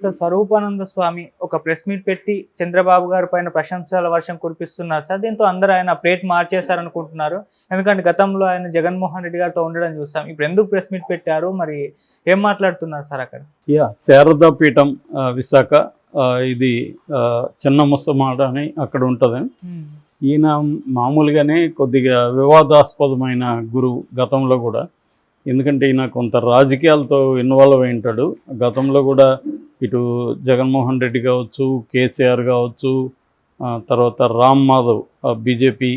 So Swaroopananda స్వామి ఒక press meet పెట్టి చంద్రబాబు గారి పైన ప్రశంసల వర్షం కురిపిస్తున్నారు సార్. దీంతో అందరూ ఆయన ప్లేట్ మార్చేశారనుకుంటున్నారు. ఎందుకంటే గతంలో ఆయన జగన్మోహన్ రెడ్డి గారితో ఉండడం చూసాం. ఇప్పుడు ఎందుకు ప్రెస్ మీట్ పెట్టారు, మరి ఏం మాట్లాడుతున్నారు సార్ అక్కడ? శారదా పీఠం విశాఖ, ఇది చిన్న ముసమాడ అని అక్కడ ఉంటుంది. ఈయన మామూలుగానే కొద్దిగా వివాదాస్పదమైన గురువు గతంలో కూడా. ఎందుకంటే ఈయన కొంత రాజకీయాలతో ఇన్వాల్వ్ అయి ఉంటాడు. గతంలో కూడా ఇటు జగన్మోహన్ రెడ్డి కావచ్చు, కేసీఆర్ కావచ్చు, తర్వాత రామ్ మాధవ్ బీజేపీ,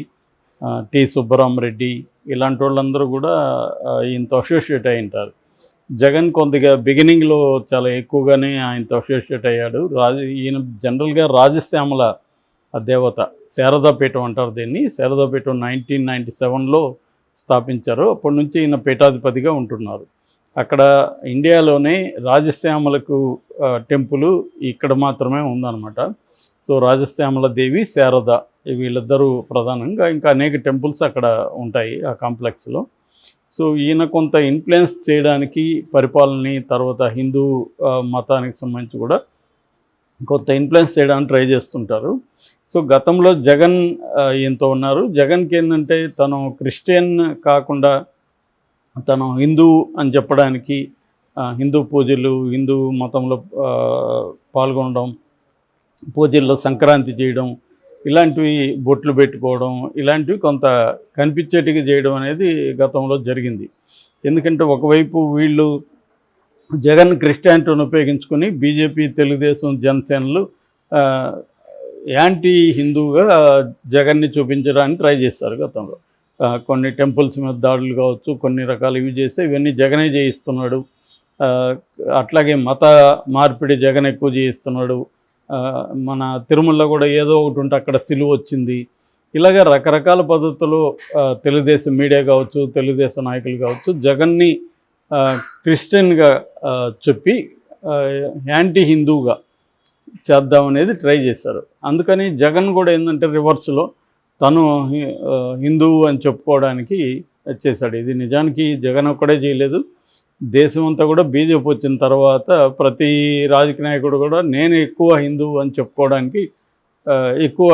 టి సుబ్బరామరెడ్డి, ఇలాంటి వాళ్ళందరూ కూడా ఈయనతో అసోసియేట్ అయి ఉంటారు. జగన్ కొద్దిగా బిగినింగ్లో చాలా ఎక్కువగానే ఆయనతో అసోసియేట్ అయ్యాడు. ఈయన జనరల్గా రాజశ్యామల దేవత, శారదాపీఠం అంటారు దీన్ని. శారదాపీఠం 1997లో స్థాపించారు. అప్పటి నుంచి ఈయన పీఠాధిపతిగా ఉంటున్నారు. అక్కడ ఇండియాలోనే రాజశ్యామలకు టెంపుల్ ఇక్కడ మాత్రమే ఉందన్నమాట. సో రాజశ్యామల దేవి, శారద, వీళ్ళిద్దరూ ప్రధానంగా, ఇంకా అనేక టెంపుల్స్ అక్కడ ఉంటాయి ఆ కాంప్లెక్స్లో. సో ఈయన కొంత ఇన్ఫ్లుయెన్స్ చేయడానికి పరిపాలనని, తర్వాత హిందూ మతానికి సంబంధించి కూడా కొంత ఇన్ఫ్లుయెన్స్ చేయడానికి ట్రై చేస్తుంటారు. సో గతంలో జగన్ ఈయనతో ఉన్నారు. జగన్కి ఏంటంటే తను క్రిస్టియన్ కాకుండా తను హిందూ అని చెప్పడానికి, హిందూ పూజలు, హిందూ మతంలో పాల్గొనడం, పూజల్లో సంక్రాంతి చేయడం, ఇలాంటివి బొట్లు పెట్టుకోవడం, ఇలాంటివి కొంత కనిపించేట్టుగా చేయడం అనేది గతంలో జరిగింది. ఎందుకంటే ఒకవైపు వీళ్ళు జగన్ క్రిస్టియానిటీని ఉపయోగించుకొని బీజేపీ, తెలుగుదేశం, జనసేనలు యాంటీ హిందూగా జగన్ని చూపించడానికి ట్రై చేస్తారు గతంలో. కొన్ని టెంపుల్స్ మీద దాడులు కావచ్చు, కొన్ని రకాలు ఇవి చేస్తే ఇవన్నీ జగనే చేయిస్తున్నాడు. అట్లాగే మత మార్పిడి జగన్ ఎక్కువ చేయిస్తున్నాడు. మన తిరుమలలో కూడా ఏదో ఒకటి ఉంటే అక్కడ సిలువ వచ్చింది. ఇలాగ రకరకాల పద్ధతులు తెలుగుదేశం మీడియా కావచ్చు, తెలుగుదేశం నాయకులు కావచ్చు, జగన్ని క్రిస్టియన్గా చెప్పి యాంటీ హిందూగా చేద్దామనేది ట్రై చేశారు. అందుకని జగన్ కూడా ఏంటంటే రివర్స్లో తను హిందువు అని చెప్పుకోవడానికి చేశాడు. ఇది నిజానికి జగన్ ఒక్కడే చేయలేదు. దేశం అంతా కూడా బీజేపీ వచ్చిన తర్వాత ప్రతి రాజకీయ నాయకుడు కూడా నేను ఎక్కువ హిందువు అని చెప్పుకోవడానికి ఎక్కువ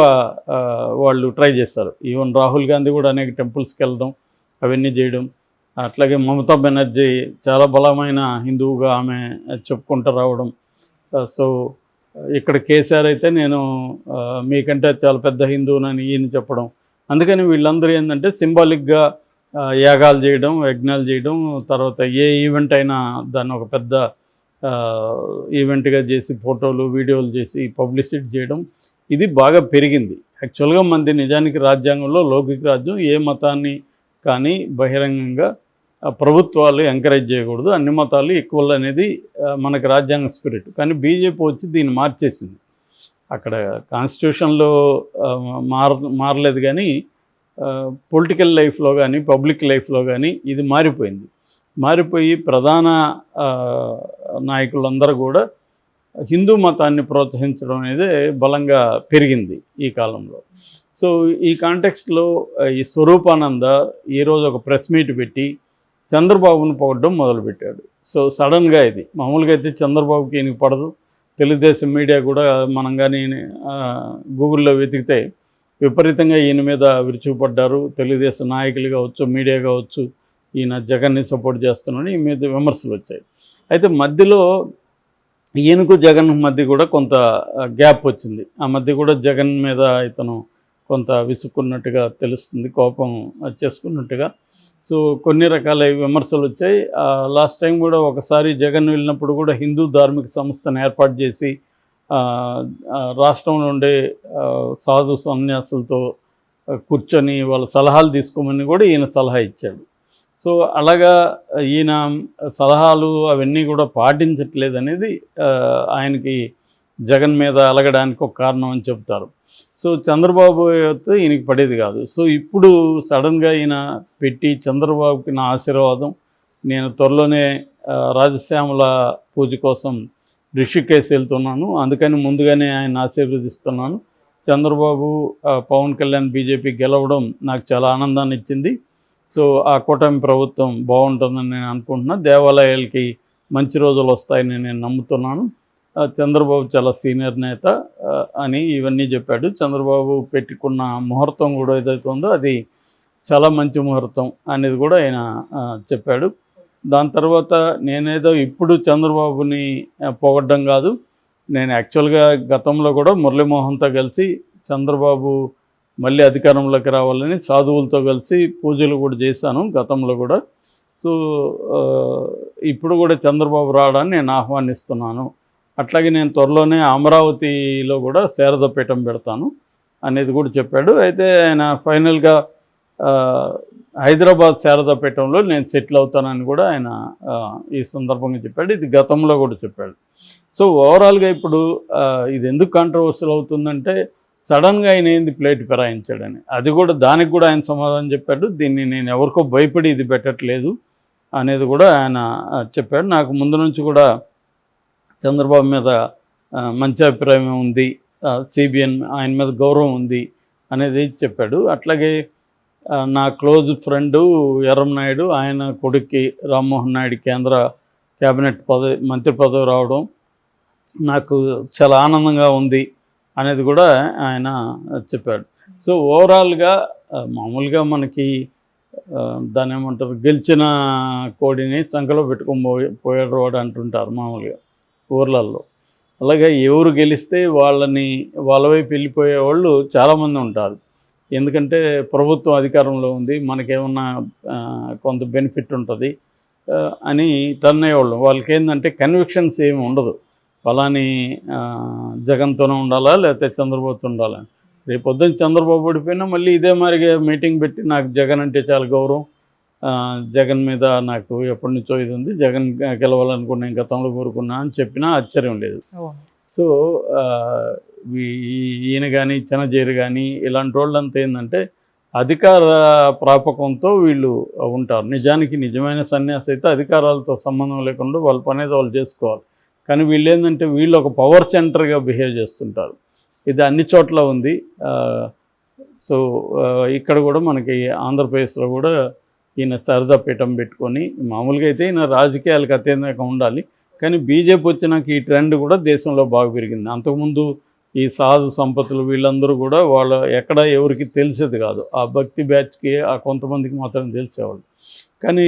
వాళ్ళు ట్రై చేస్తారు. ఈవెన్ రాహుల్ గాంధీ కూడా అనేక టెంపుల్స్కి వెళ్ళడం, అవన్నీ చేయడం. అట్లాగే మమతా బెనర్జీ చాలా బలమైన హిందువుగా ఆమె చెప్పుకుంటూ రావడం. సో ఇక్కడ కేసీఆర్ అయితే నేను మీకంటే చాలా పెద్ద హిందువునని ఈయన చెప్పడం. అందుకని వీళ్ళందరూ ఏంటంటే సింబాలిక్గా యాగాలు చేయడం, యజ్ఞాలు చేయడం, తర్వాత ఏ ఈవెంట్ అయినా దాన్ని ఒక పెద్ద ఈవెంట్గా చేసి ఫోటోలు, వీడియోలు చేసి పబ్లిసిటీ చేయడం, ఇది బాగా పెరిగింది. యాక్చువల్గా మంది నిజానికి రాజ్యాంగంలో లౌకిక రాజ్యం ఏ మతాన్ని కానీ బహిరంగంగా ప్రభుత్వాలు ఎంకరేజ్ చేయకూడదు, అన్ని మతాలు ఈక్వల్ అనేది మనకి రాజ్యాంగ స్పిరిట్. కానీ బీజేపీ వచ్చి దీన్ని మార్చేసింది. అక్కడ కాన్స్టిట్యూషన్లో మారలేదు, కానీ పొలిటికల్ లైఫ్లో కానీ పబ్లిక్ లైఫ్లో కానీ ఇది మారిపోయింది. మారిపోయి ప్రధాన నాయకులందరూ కూడా హిందూ మతాన్ని ప్రోత్సహించడం అనేది బలంగా పెరిగింది ఈ కాలంలో. సో ఈ కాంటెక్స్ట్లో ఈ స్వరూపానంద ఈరోజు ఒక ప్రెస్ మీట్ పెట్టి చంద్రబాబును పొగడ్డం మొదలుపెట్టాడు. సో సడన్గా ఇది మామూలుగా అయితే చంద్రబాబుకి ఈయనకి పడదు. తెలుగుదేశం మీడియా కూడా మనం కానీ గూగుల్లో వెతికితే విపరీతంగా ఈయన మీద విరుచుకుపడ్డారు. తెలుగుదేశం నాయకులు కావచ్చు, మీడియా కావచ్చు, ఈయన జగన్ని సపోర్ట్ చేస్తున్నాడని ఈ మీద విమర్శలు వచ్చాయి. అయితే మధ్యలో ఈయనకు జగన్ మధ్య కూడా కొంత గ్యాప్ వచ్చింది. ఆ మధ్య కూడా జగన్ మీద ఇతను కొంత విసుక్కున్నట్టుగా తెలుస్తుంది, కోపం చేసుకున్నట్టుగా. సో కొన్ని రకాల విమర్శలు వచ్చాయి. లాస్ట్ టైం కూడా ఒకసారి జగన్ వెళ్ళినప్పుడు కూడా హిందూ ధార్మిక సంస్థను ఏర్పాటు చేసి రాష్ట్రంలో ఉండే సాధు సన్యాసులతో కూర్చొని వాళ్ళ సలహాలు తీసుకోమని కూడా ఈయన సలహా ఇచ్చాడు. సో అలాగా ఈయన సలహాలు అవన్నీ కూడా పాటించట్లేదు అనేది ఆయనకి జగన్ మీద అలగడానికి ఒక కారణం అని చెప్తారు. సో చంద్రబాబు అయితే ఈయనకి పడేది కాదు. సో ఇప్పుడు సడన్గా ఈయన పెట్టి చంద్రబాబుకి నా ఆశీర్వాదం, నేను త్వరలోనే రాజశ్యామల పూజ కోసం రిషికేశ్ వెళ్తున్నాను, అందుకని ముందుగానే ఆయన ఆశీర్వదిస్తున్నాను. చంద్రబాబు, పవన్ కళ్యాణ్ బీజేపీ గెలవడం నాకు చాలా ఆనందాన్ని ఇచ్చింది. సో ఆ కూటమి ప్రభుత్వం బాగుంటుందని నేను అనుకుంటున్నా. దేవాలయాలకి మంచి రోజులు వస్తాయని నేను నమ్ముతున్నాను. చంద్రబాబు చాలా సీనియర్ నేత అని ఇవన్నీ చెప్పాడు. చంద్రబాబు పెట్టుకున్న ముహూర్తం కూడా ఏదైతే ఉందో అది చాలా మంచి ముహూర్తం అనేది కూడా ఆయన చెప్పాడు. దాని తర్వాత నేనేదో ఇప్పుడు చంద్రబాబుని పొగడ్డం కాదు, నేను యాక్చువల్గా గతంలో కూడా మురళీమోహన్తో కలిసి చంద్రబాబు మళ్ళీ అధికారంలోకి రావాలని సాధువులతో కలిసి పూజలు కూడా చేశాను గతంలో కూడా. సో ఇప్పుడు కూడా చంద్రబాబు రావడాన్ని నేను ఆహ్వానిస్తున్నాను. అట్లాగే నేను త్వరలోనే అమరావతిలో కూడా శారదాపీఠం పెడతాను అనేది కూడా చెప్పాడు. అయితే ఆయన ఫైనల్గా హైదరాబాద్ శారదాపీఠంలో నేను సెటిల్ అవుతానని కూడా ఆయన ఈ సందర్భంగా చెప్పాడు. ఇది గతంలో కూడా చెప్పాడు. సో ఓవరాల్గా ఇప్పుడు ఇది ఎందుకు కాంట్రవర్షియల్ అవుతుందంటే సడన్గా ఆయన ఏంది ప్లేట్ ఫిరాయించాడని, అది కూడా దానికి కూడా ఆయన సమాధానం చెప్పాడు. దీన్ని నేను ఎవరికో భయపడి ఇది పెట్టట్లేదు అనేది కూడా ఆయన చెప్పాడు. నాకు ముందు నుంచి కూడా చంద్రబాబు మీద మంచి అభిప్రాయం ఉంది, సిబిఎన్ ఆయన మీద గౌరవం ఉంది అనేది చెప్పాడు. అట్లాగే నా క్లోజ్ ఫ్రెండు ఎర్రంనాయుడు, ఆయన కొడుక్కి రామ్మోహన్ నాయుడు కేంద్ర క్యాబినెట్ మంత్రి పదవి రావడం నాకు చాలా ఆనందంగా ఉంది అనేది కూడా ఆయన చెప్పాడు. సో ఓవరాల్గా మామూలుగా మనకి దాన్ని ఏమంటారు, గెలిచిన కోడిని చంకలో పెట్టుకొని పోయాడు వాడు అంటుంటారు మామూలుగా ఊర్లల్లో. అలాగే ఎవరు గెలిస్తే వాళ్ళ వైపు వెళ్ళిపోయే వాళ్ళు చాలామంది ఉంటారు. ఎందుకంటే ప్రభుత్వం అధికారంలో ఉంది, మనకేమన్నా కొంత బెనిఫిట్ ఉంటుంది అని టర్న్ అయ్యేవాళ్ళు. వాళ్ళకి ఏంటంటే కన్విక్షన్స్ ఏమి ఉండదు, ఫలాని జగన్తోనే ఉండాలా లేకపోతే చంద్రబాబుతో ఉండాలా. రేపు పొద్దున్న చంద్రబాబు ఓడిపోయినా మళ్ళీ ఇదే మాదిరిగా మీటింగ్ పెట్టి నాకు జగన్ అంటే చాలా గౌరవం, జగన్ మీద నాకు ఎప్పటి నుంచో ఇది ఉంది, జగన్ గెలవాలనుకున్నా నేను గతంలో కోరుకున్నా అని చెప్పినా ఆశ్చర్యం లేదు. సో ఈయన కానీ చిన్నజీరు కానీ ఇలాంటి వాళ్ళంతా ఏంటంటే అధికార ప్రాపకంతో వీళ్ళు ఉంటారు. నిజానికి నిజమైన సన్యాసి అయితే అధికారాలతో సంబంధం లేకుండా వాళ్ళ పని ఏదో వాళ్ళు చేసుకోవాలి. కానీ వీళ్ళు ఏంటంటే వీళ్ళు ఒక పవర్ సెంటర్గా బిహేవ్ చేస్తుంటారు. ఇది అన్ని చోట్ల ఉంది. సో ఇక్కడ కూడా మనకి ఆంధ్రప్రదేశ్లో కూడా ఈయన శారదాపీఠం పెట్టుకొని, మామూలుగా అయితే ఈయన రాజకీయాలకు అత్యంతంగా ఉండాలి, కానీ బీజేపీ వచ్చినాక ఈ ట్రెండ్ కూడా దేశంలో బాగా పెరిగింది. అంతకుముందు ఈ సాధు సంపత్తులు వీళ్ళందరూ కూడా వాళ్ళ ఎక్కడ ఎవరికి తెలిసేది కాదు, ఆ భక్తి బ్యాచ్కి ఆ కొంతమందికి మాత్రం తెలిసేవాళ్ళు. కానీ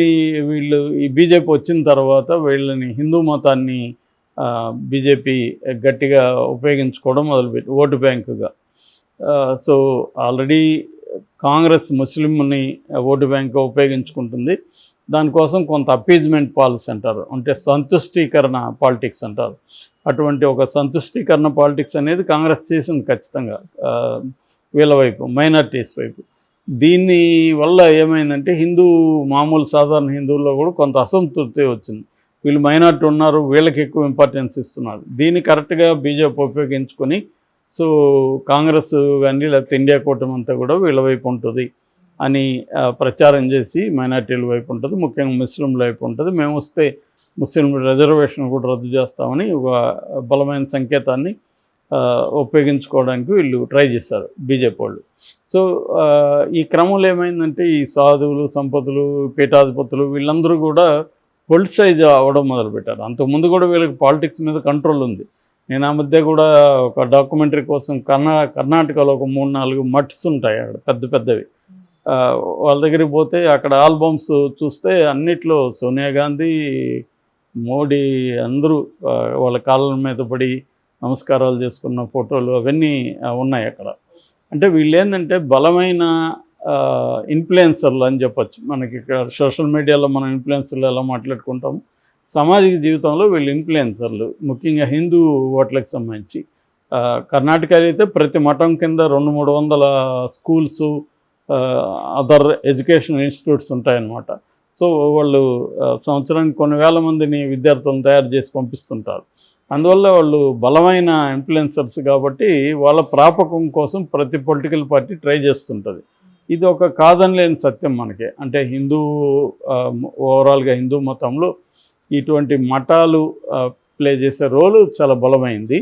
వీళ్ళు ఈ బీజేపీ వచ్చిన తర్వాత వీళ్ళని హిందూ మతాన్ని బీజేపీ గట్టిగా ఉపయోగించుకోవడం మొదలుపెట్టి ఓటు బ్యాంకుగా. సో ఆల్రెడీ కాంగ్రెస్ ముస్లింని ఓటు బ్యాంకుగా ఉపయోగించుకుంటుంది. దానికోసం కొంత అపీజ్మెంట్ పాలసీ అంటారు, అంటే సంతుష్టీకరణ పాలిటిక్స్ అంటారు. అటువంటి ఒక సంతుష్టీకరణ పాలిటిక్స్ అనేది కాంగ్రెస్ చేసింది ఖచ్చితంగా వీళ్ళ వైపు, మైనారిటీస్ వైపు. దీని వల్ల ఏమైందంటే మామూలు సాధారణ హిందువుల్లో కూడా కొంత అసంతృప్తి వచ్చింది. వీళ్ళు మైనారిటీ ఉన్నారు, వీళ్ళకి ఎక్కువ ఇంపార్టెన్స్ ఇస్తున్నారు. దీన్ని కరెక్ట్గా బీజేపీ ఉపయోగించుకొని సో కాంగ్రెస్ కానీ లేకపోతే ఇండియా కూటమి అంతా కూడా వీళ్ళ వైపు ఉంటుంది అని ప్రచారం చేసి మైనారిటీల వైపు ఉంటుంది, ముఖ్యంగా ముస్లింల వైపు ఉంటుంది. మేము వస్తే ముస్లిం రిజర్వేషన్ కూడా రద్దు చేస్తామని ఒక బలమైన సంకేతాన్ని ఉపయోగించుకోవడానికి వీళ్ళు ట్రై చేశారు బీజేపీ వాళ్ళు. సో ఈ క్రమంలో ఏమైందంటే ఈ సాధువులు, సంపతులు, పీఠాధిపతులు వీళ్ళందరూ కూడా పొలిటిసైజ్ అవ్వడం మొదలుపెట్టారు. అంతకుముందు కూడా వీళ్ళకి పాలిటిక్స్ మీద కంట్రోల్ ఉంది. నేను ఆ మధ్య కూడా ఒక డాక్యుమెంటరీ కోసం కర్ణాటకలో ఒక 3-4 మట్స్ ఉంటాయి అక్కడ పెద్ద పెద్దవి. వాళ్ళ దగ్గరికి పోతే అక్కడ ఆల్బమ్స్ చూస్తే అన్నిట్లో సోనియా గాంధీ, మోడీ అందరూ వాళ్ళ కాళ్ళ మీద పడి నమస్కారాలు చేసుకున్న ఫోటోలు అవన్నీ ఉన్నాయి అక్కడ. అంటే వీళ్ళు ఏంటంటే బలమైన ఇన్ఫ్లుయెన్సర్లు అని చెప్పచ్చు. మనకి ఇక్కడ సోషల్ మీడియాలో మనం ఇన్ఫ్లుయెన్సర్లు ఎలా మాట్లాడుకుంటాము, సామాజిక జీవితంలో వీళ్ళు ఇన్ఫ్లుయెన్సర్లు, ముఖ్యంగా హిందూ ఓట్లకు సంబంధించి. కర్ణాటకలో అయితే ప్రతి మఠం కింద 200-300 స్కూల్స్, అదర్ ఎడ్యుకేషన్ ఇన్స్టిట్యూట్స్ ఉంటాయన్నమాట. సో వాళ్ళు సంవత్సరానికి కొన్ని వేల మందిని విద్యార్థులను తయారు చేసి పంపిస్తుంటారు. అందువల్ల వాళ్ళు బలమైన ఇన్ఫ్లుయెన్సర్స్ కాబట్టి వాళ్ళ ప్రాపకం కోసం ప్రతి పొలిటికల్ పార్టీ ట్రై చేస్తుంటుంది. ఇది ఒక కాదనలేని సత్యం మనకి. అంటే ఓవరాల్గా హిందూ మతంలో ఇటువంటి మఠాలు ప్లే చేసే రోలు చాలా బలమైంది.